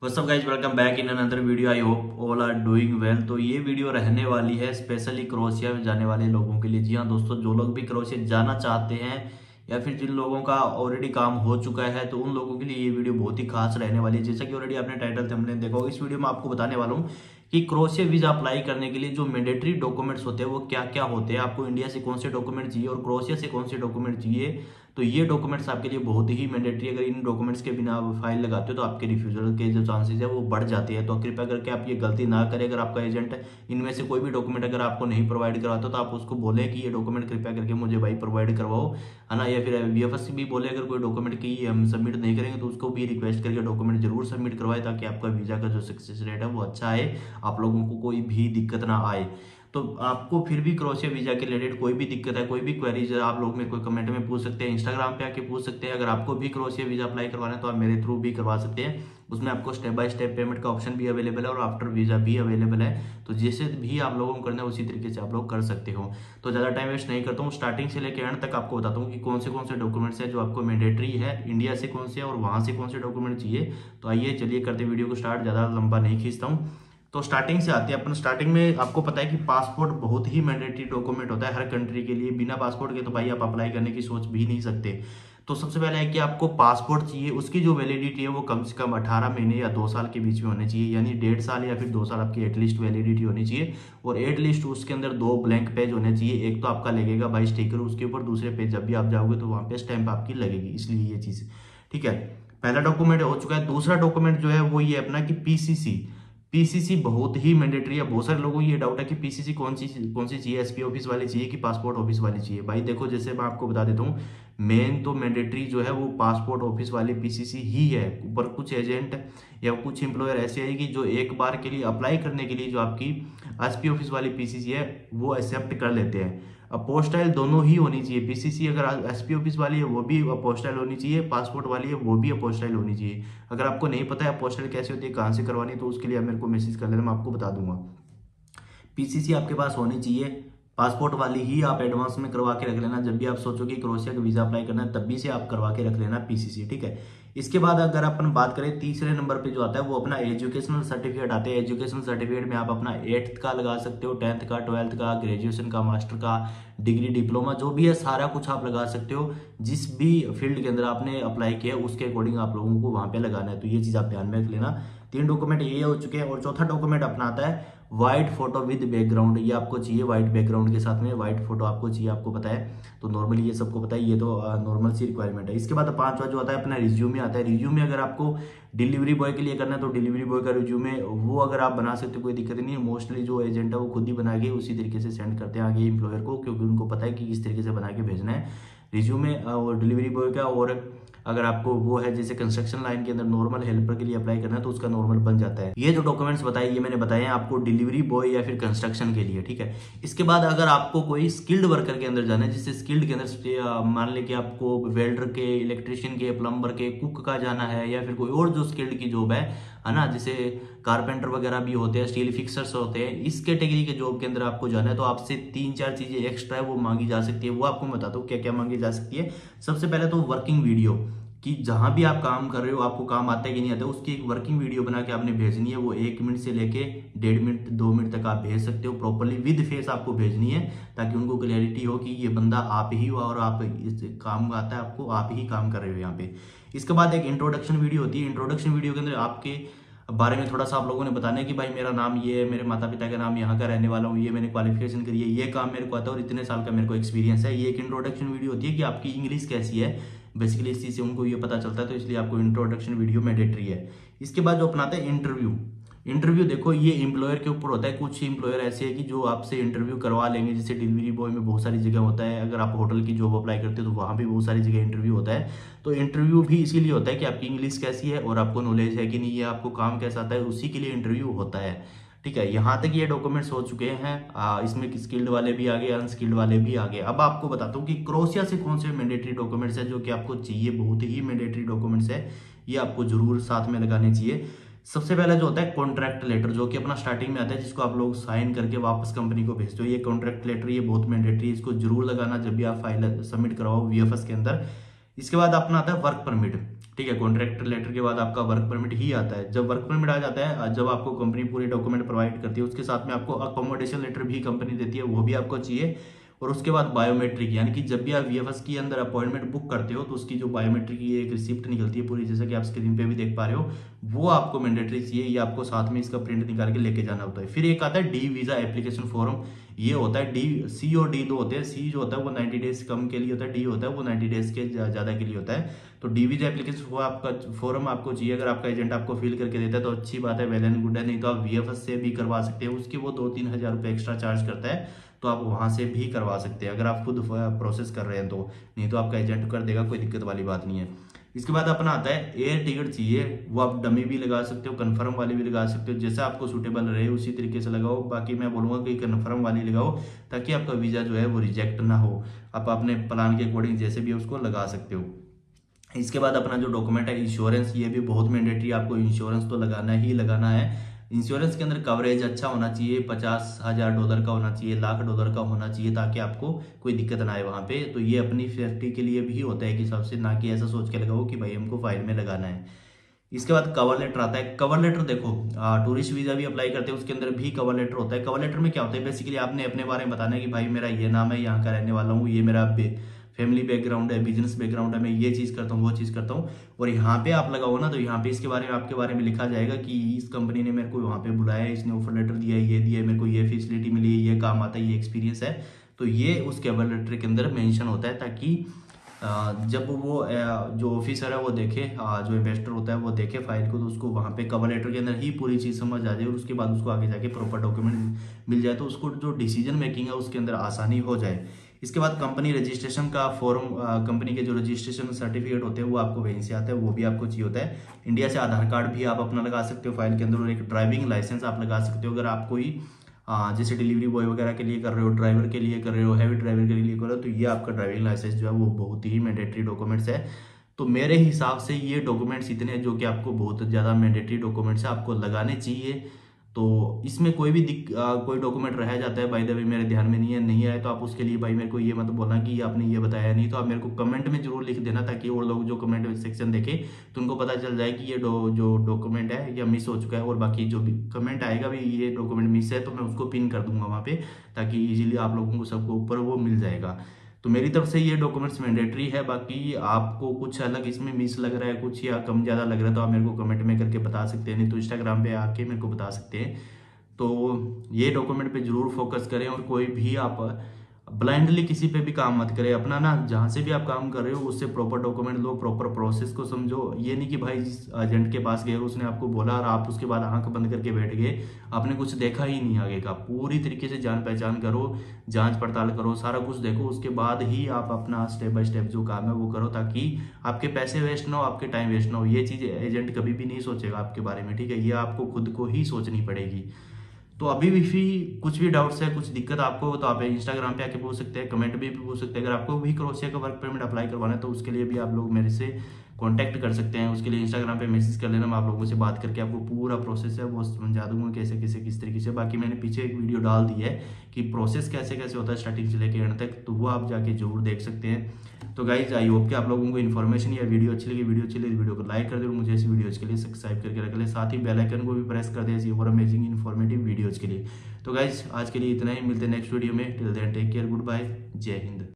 What's up guys, welcome back in another video. I hope all are doing well. तो ये video रहने वाली है स्पेशली क्रोएशिया में जाने वाले लोगों के लिए। जी हाँ दोस्तों, जो लोग भी क्रोएशिया जाना चाहते हैं या फिर जिन लोगों का ऑलरेडी काम हो चुका है, तो उन लोगों के लिए ये वीडियो बहुत ही खास रहने वाली है। जैसा कि ऑलरेडी आपने टाइटल थंबनेल देखा होगा, इस वीडियो में आपको बताने वाला हूँ कि क्रोएशिया वीजा अप्लाई करने के लिए जो मैंडेटरी डॉक्यूमेंट्स होते हैं वो क्या क्या होते हैं, आपको इंडिया से कौन से डॉक्यूमेंट चाहिए और क्रोएशिया से कौन से डॉक्यूमेंट चाहिए। तो ये डॉक्यूमेंट्स आपके लिए बहुत ही मैंडेटरी। अगर इन डॉक्यूमेंट्स के बिना आप फाइल लगाते हो तो आपके रिफ्यूजल के जो चांसेस है वो बढ़ जाते हैं। तो कृपया करके आप ये गलती ना करें। अगर आपका एजेंट इनमें से कोई भी डॉक्यूमेंट अगर आपको नहीं प्रोवाइड करवाता तो आप उसको बोले कि ये डॉक्यूमेंट कृपया करके मुझे भाई प्रोवाइड करवाओ, है ना। या फिर VFS भी बोले अगर कोई डॉक्यूमेंट की हम सबमिट नहीं करेंगे तो उसको भी रिक्वेस्ट करके डॉक्यूमेंट जरूर सबमिट करवाए, ताकि आपका वीजा का जो सक्सेस रेट है वो अच्छा आए, आप लोगों को कोई भी दिक्कत ना आए। तो आपको फिर भी क्रोएशिया वीजा के रिलेटेड कोई भी दिक्कत है, कोई भी क्वेरीज है, आप लोग मेरे को कमेंट में पूछ सकते हैं, इंस्टाग्राम पे आके पूछ सकते हैं। अगर आपको भी क्रोएशिया वीजा अप्लाई करवाना है तो आप मेरे थ्रू भी करवा सकते हैं। उसमें आपको स्टेप बाय स्टेप पेमेंट का ऑप्शन भी अवेलेबल है और आफ्टर वीजा भी अवेलेबल है। तो जैसे भी आप लोगों को करना है उसी तरीके से आप लोग कर सकते हो। तो ज़्यादा टाइम वेस्ट नहीं करता हूँ, स्टार्टिंग से लेकर एंड तक आपको बताता हूँ कि कौन से डॉक्यूमेंट्स है जो आपको मैंडेटरी है, इंडिया से कौन से और वहाँ से कौन से डॉक्यूमेंट चाहिए। तो आइए चलिए करते वीडियो को स्टार्ट, ज़्यादा लंबा नहीं खींचता हूँ। तो स्टार्टिंग से आते हैं अपन। स्टार्टिंग में आपको पता है कि पासपोर्ट बहुत ही मैंडेटरी डॉक्यूमेंट होता है हर कंट्री के लिए। बिना पासपोर्ट के तो भाई आप अप्लाई करने की सोच भी नहीं सकते। तो सबसे पहले है कि आपको पासपोर्ट चाहिए, उसकी जो वैलिडिटी है वो कम से कम 18 महीने या 2 साल के बीच में होनी चाहिए, यानी 1.5 साल या फिर 2 साल आपकी एटलीस्ट वैलिडिटी होनी चाहिए। और एटलीस्ट उसके अंदर 2 ब्लैंक पेज होने चाहिए। एक तो आपका लगेगा भाई स्टिकर उसके ऊपर, दूसरे पेज जब भी आप जाओगे तो वहाँ पे स्टैंप आपकी लगेगी, इसलिए ये चीज़ ठीक है। पहला डॉक्यूमेंट हो चुका है। दूसरा डॉक्यूमेंट जो है वो ये अपना कि पीसीसी बहुत ही मैंडेटरी है। बहुत सारे लोगों को ये डाउट है कि पीसीसी कौन सी चाहिए, एसपी ऑफिस वाली चाहिए कि पासपोर्ट ऑफिस वाली चाहिए। भाई देखो, जैसे मैं आपको बता देता हूँ, मेन तो मैंडेटरी जो है वो पासपोर्ट ऑफिस वाली पीसीसी ही है। ऊपर कुछ एजेंट या कुछ एम्प्लॉयर ऐसे है कि जो एक बार के लिए अप्लाई करने के लिए जो आपकी एसपी ऑफिस वाली पीसीसी है वो एक्सेप्ट कर लेते हैं। अपोस्टाइल दोनों ही होनी चाहिए। पीसीसी अगर एसपी ऑफिस वाली है वो भी अपोस्टाइल होनी चाहिए, पासपोर्ट वाली है वो भी अपोस्टाइल होनी चाहिए। अगर आपको नहीं पता है अपोस्टाइल कैसे होती है, कहाँ से करवानी है, तो उसके लिए आप मेरे को मैसेज कर लेना, मैं आपको बता दूंगा। पीसीसी आपके पास होनी चाहिए। पासपोर्ट वाली ही आप एडवांस में करवा के रख लेना। जब भी आप सोचो कि क्रोएशिया का वीजा अप्लाई करना है तब भी से आप करवा के रख लेना पीसीसी, ठीक है। इसके बाद अगर अपन बात करें तीसरे नंबर पे जो आता है वो अपना एजुकेशनल सर्टिफिकेट आते हैं। एजुकेशनल सर्टिफिकेट में आप अपना 8th का लगा सकते हो, 10th का, 12th का, ग्रेजुएशन का, मास्टर का, डिग्री, डिप्लोमा, जो भी है सारा कुछ आप लगा सकते हो। जिस भी फील्ड के अंदर आपने अप्लाई किया उसके अकॉर्डिंग आप लोगों को वहां पे लगाना है। तो ये चीज आप ध्यान में रख लेना। 3 डॉक्यूमेंट ये हो चुके हैं। और चौथा डॉक्यूमेंट अपना आता है व्हाइट फोटो विद बैकग्राउंड। ये आपको चाहिए व्हाइट बैकग्राउंड के साथ में व्हाइट फोटो आपको चाहिए, आपको पता है। तो नॉर्मली ये सबको पता है, ये तो नॉर्मल सी रिक्वायरमेंट है। इसके बाद 5वां जो आता है अपना रिज्यूमे आता है। रिज्यूमे अगर आपको डिलीवरी बॉय के लिए करना है तो डिलीवरी बॉय का रिज्यूमे वो अगर आप बना सकते हो, कोई दिक्कत नहीं है। मोस्टली जो एजेंट है वो खुद ही बना के उसी तरीके से सेंड करते हैं आगे एम्प्लॉयर को, क्योंकि उनको पता है कि किस तरीके से बना के भेजना है रिज्यूमे और डिलीवरी बॉय का। और अगर आपको वो है जैसे कंस्ट्रक्शन लाइन के अंदर नॉर्मल हेल्पर के लिए अप्लाई करना है तो उसका नॉर्मल बन जाता है। ये जो डॉक्यूमेंट्स बताए ये मैंने बताए हैं आपको डिलीवरी बॉय या फिर कंस्ट्रक्शन के लिए, ठीक है। इसके बाद अगर आपको कोई स्किल्ड वर्कर के अंदर जाना है, जिससे स्किल्ड के अंदर मान लें कि आपको वेल्डर के, इलेक्ट्रिशियन के, प्लम्बर के, कुक का जाना है, या फिर कोई और जो स्किल्ड की जॉब है ना, जैसे कारपेंटर वगैरह भी होते हैं, स्टील फिक्सर्स होते हैं, इस कैटेगरी के जॉब के अंदर आपको जाना है तो आपसे 3-4 चीजें एक्स्ट्रा है वो मांगी जा सकती है। वो आपको मैं बताता हूँ क्या क्या मांगी जा सकती है। सबसे पहले तो वर्किंग वीडियो, कि जहां भी आप काम कर रहे हो आपको काम आता है कि नहीं आता है उसकी एक वर्किंग वीडियो बना के आपने भेजनी है। वो 1 मिनट से लेके 1.5 मिनट 2 मिनट तक आप भेज सकते हो। प्रॉपरली विद फेस आपको भेजनी है ताकि उनको क्लैरिटी हो कि ये बंदा आप ही हो और आप इस काम आता है आपको, आप ही काम कर रहे हो यहाँ पे। इसके बाद एक इंट्रोडक्शन वीडियो होती है। इंट्रोडक्शन वीडियो के अंदर आपके बारे में थोड़ा सा आप लोगों ने बताना है कि भाई मेरा नाम ये है, मेरे माता पिता का नाम यहाँ का रहने वाला हूँ, ये मैंने क्वालिफिकेशन करी है, ये काम मेरे को आता है और इतने साल का मेरे को एक्सपीरियंस है। ये एक इंट्रोडक्शन वीडियो होती है कि आपकी इंग्लिश कैसी है, बेसिकली इस चीज से उनको ये पता चलता है, तो इसलिए आपको इंट्रोडक्शन वीडियो मैंडेटरी है। इसके बाद जो अपनाते हैं इंटरव्यू देखो ये एम्प्लॉयर के ऊपर होता है। कुछ एम्प्लॉयर ऐसे है कि जो आपसे इंटरव्यू करवा लेंगे, जैसे डिलीवरी बॉय में बहुत सारी जगह होता है, अगर आप होटल की जॉब अप्लाई करते हो तो वहाँ भी बहुत सारी जगह इंटरव्यू होता है। तो इंटरव्यू भी इसीलिए होता है कि आपकी इंग्लिश कैसी है और आपको नॉलेज है कि नहीं, ये आपको काम कैसा आता है, उसी के लिए इंटरव्यू होता है, ठीक है। यहाँ तक ये डॉक्यूमेंट्स हो चुके हैं। इसमें स्किल्ड वाले भी आ गए, अनस्किल्ड वाले भी आ गए। अब आपको बताता हूँ कि क्रोएशिया से कौन से मैंडेटरी डॉक्यूमेंट्स है जो कि आपको चाहिए। बहुत ही मैंडेटरी डॉक्यूमेंट्स है, ये आपको जरूर साथ में लगाने चाहिए। सबसे पहला जो होता है कॉन्ट्रैक्ट लेटर, जो कि अपना स्टार्टिंग में आता है, जिसको आप लोग साइन करके वापस कंपनी को भेजते हो। ये कॉन्ट्रैक्ट लेटर ये बहुत मैंडेटरी है, इसको जरूर लगाना जब भी आप फाइल सबमिट करवाओ VFS के अंदर। इसके बाद अपना आता है वर्क परमिट, ठीक है। कॉन्ट्रैक्ट लेटर के बाद आपका वर्क परमिट ही आता है। जब वर्क परमिट आ जाता है, जब आपको कंपनी पूरे डॉक्यूमेंट प्रोवाइड करती है, उसके साथ में आपको अकोमोडेशन लेटर भी कंपनी देती है, वो भी आपको चाहिए। और उसके बाद बायोमेट्रिक, यानी कि जब भी आप वीएफएस के अंदर अपॉइंटमेंट बुक करते हो तो उसकी जो बायोमेट्रिक की एक रिसिप्ट निकलती है पूरी, जैसा कि आप स्क्रीन पे भी देख पा रहे हो, वो आपको मैंडेटरी चाहिए। ये आपको साथ में इसका प्रिंट निकाल के लेके जाना होता है। फिर एक आता है डी वीजा एप्लीकेशन फॉर्म। ये होता है डी, सी और डी दो होते हैं। सी जो होता है वो 90 डेज कम के लिए होता है, डी होता है वो 90 डेज के ज्यादा के लिए होता है। तो डी वीजा एप्लीकेशन आपका फॉर्म आपको चाहिए। अगर आपका एजेंट आपको फिल करके देता है तो अच्छी बात है, वेल एंड गुड है। नहीं तो आप वीएफएस से भी करवा सकते हैं, उसके वो 2-3 हज़ार रुपये एक्स्ट्रा चार्ज करता है, तो आप वहां से भी करवा सकते हैं अगर आप खुद प्रोसेस कर रहे हैं तो। नहीं तो आपका एजेंट कर देगा, कोई दिक्कत वाली बात नहीं है। इसके बाद अपना आता है एयर टिकट चाहिए। वो आप डमी भी लगा सकते हो, कन्फर्म वाली भी लगा सकते हो, जैसा आपको सूटेबल रहे उसी तरीके से लगाओ। बाकी मैं बोलूंगा कि कन्फर्म वाली लगाओ ताकि आपका वीजा जो है वो रिजेक्ट ना हो। आप अपने प्लान के अकॉर्डिंग जैसे भी उसको लगा सकते हो। इसके बाद अपना जो डॉक्यूमेंट है इंश्योरेंस, ये भी बहुत मैंडेटरी, आपको इंश्योरेंस तो लगाना ही लगाना है। इंश्योरेंस के अंदर कवरेज अच्छा होना चाहिए, $50,000 का होना चाहिए, $1,00,000 का होना चाहिए, ताकि आपको कोई दिक्कत ना आए वहां पे। तो ये अपनी सेफ्टी के लिए भी होता है कि सबसे, ना कि ऐसा सोच के लगाओ कि भाई हमको फाइल में लगाना है। इसके बाद कवर लेटर आता है। कवर लेटर देखो, टूरिस्ट वीजा भी अप्लाई करते हैं, उसके अंदर भी कवर लेटर होता है। कवर लेटर में क्या होता है, बेसिकली आपने अपने बारे में बताना है कि भाई मेरा ये नाम है, यहाँ का रहने वाला हूँ, ये मेरा फैमिली बैकग्राउंड है, बिजनेस बैकग्राउंड है, मैं ये चीज करता हूँ, वो चीज करता हूँ। और यहाँ पे आप लगाओ ना, तो यहाँ पे इसके बारे में, आपके बारे में लिखा जाएगा कि इस कंपनी ने मेरे को वहाँ पे बुलाया है, इसने ऑफर लेटर दिया है, ये दिया है, मेरे को ये फैसिलिटी मिली है, ये काम आता है, ये एक्सपीरियंस है। तो ये उस कवर लेटर के अंदर मेंशन होता है, ताकि जब वो जो ऑफिसर है वो देखे, जो इन्वेस्टर होता है वो देखे फाइल को, तो उसको वहाँ पे कवर लेटर के अंदर ही पूरी चीज समझ आ जाए, और उसके बाद उसको आगे जाके प्रॉपर डॉक्यूमेंट मिल जाए, तो उसको जो डिसीजन मेकिंग है उसके अंदर आसानी हो जाए। इसके बाद कंपनी रजिस्ट्रेशन का फॉर्म, कंपनी के जो रजिस्ट्रेशन सर्टिफिकेट होते हैं वो आपको वहीं से आते हैं, वो भी आपको चाहिए होता है। इंडिया से आधार कार्ड भी आप अपना लगा सकते हो फाइल के अंदर, और एक ड्राइविंग लाइसेंस आप लगा सकते हो। अगर आप कोई जैसे डिलीवरी बॉय वगैरह के लिए कर रहे हो, ड्राइवर के लिए कर रहे हो, हैवी ड्राइवर के लिए कर रहे हो, तो ये आपका ड्राइविंग लाइसेंस जो है वो बहुत ही मैंडेटरी डॉक्यूमेंट्स है। तो मेरे हिसाब से ये डॉक्यूमेंट्स इतने हैं जो कि आपको बहुत ज़्यादा मैंडेटरी डॉक्यूमेंट्स है, आपको लगाने चाहिए। तो इसमें कोई भी कोई डॉक्यूमेंट रह जाता है, बाय द वे मेरे ध्यान में नहीं आया, तो आप उसके लिए भाई मेरे को ये मत बोलना कि आपने ये बताया नहीं, तो आप मेरे को कमेंट में जरूर लिख देना, ताकि और लोग जो कमेंट सेक्शन देखे तो उनको पता चल जाए कि ये जो डॉक्यूमेंट है या मिस हो चुका है। और बाकी जो भी कमेंट आएगा भी ये डॉक्यूमेंट मिस है, तो मैं उसको पिन कर दूंगा वहाँ पे, ताकि इजीली आप लोगों को सबको ऊपर वो मिल जाएगा। तो मेरी तरफ से ये डॉक्यूमेंट्स मैंडेटरी है। बाकी आपको कुछ अलग इसमें मिस लग रहा है, कुछ या कम ज़्यादा लग रहा है, तो आप मेरे को कमेंट में करके बता सकते हैं, नहीं तो इंस्टाग्राम पे आके मेरे को बता सकते हैं। तो ये डॉक्यूमेंट पे जरूर फोकस करें, और कोई भी आप ब्लाइंडली किसी पे भी काम मत करें। अपना ना जहाँ से भी आप काम कर रहे हो उससे प्रॉपर डॉक्यूमेंट लो, प्रॉपर प्रोसेस को समझो। ये नहीं कि भाई जिस एजेंट के पास गए उसने आपको बोला और आप उसके बाद आंख बंद करके बैठ गए, आपने कुछ देखा ही नहीं आगे का। पूरी तरीके से जान पहचान करो, जांच पड़ताल करो, सारा कुछ देखो, उसके बाद ही आप अपना स्टेप बाय स्टेप जो काम है वो करो, ताकि आपके पैसे वेस्ट ना हो, आपके टाइम वेस्ट ना हो। ये चीज एजेंट कभी भी नहीं सोचेगा आपके बारे में, ठीक है, ये आपको खुद को ही सोचनी पड़ेगी। तो अभी भी कुछ भी डाउट्स है, कुछ दिक्कत आपको हो, तो आप इंस्टाग्राम पे आके पूछ सकते हैं, कमेंट भी पूछ सकते हैं। अगर आपको भी क्रोशिया का वर्क परमिट अप्लाई करवाना है तो उसके लिए भी आप लोग मेरे से कांटेक्ट कर सकते हैं। उसके लिए इंस्टाग्राम पे मैसेज कर लेना, मैं आप लोगों से बात करके आपको पूरा प्रोसेस है वो समझा दूंगा, कैसे कैसे किस तरीके से। बाकी मैंने पीछे एक वीडियो डाल दी है कि प्रोसेस कैसे कैसे होता है स्टार्टिंग से लेकर एंड तक, तो वो आप जाके जरूर देख सकते हैं। तो गाइज आई होप कि आप लोगों को इन्फॉर्मेशन या वीडियो अच्छी लगी, वीडियो को लाइक कर दे और मुझे इस वीडियोज के लिए सब्सक्राइब करके रख ले, साथ ही बेल आइकन को भी प्रेस कर दे ऐसी और अमेजिंग इन्फॉर्मेटिव वीडियोज के लिए। तो गाइज आज के लिए इतना ही, मिलते हैं नेक्स्ट वीडियो में। Till then take care, good bye, जय हिंद।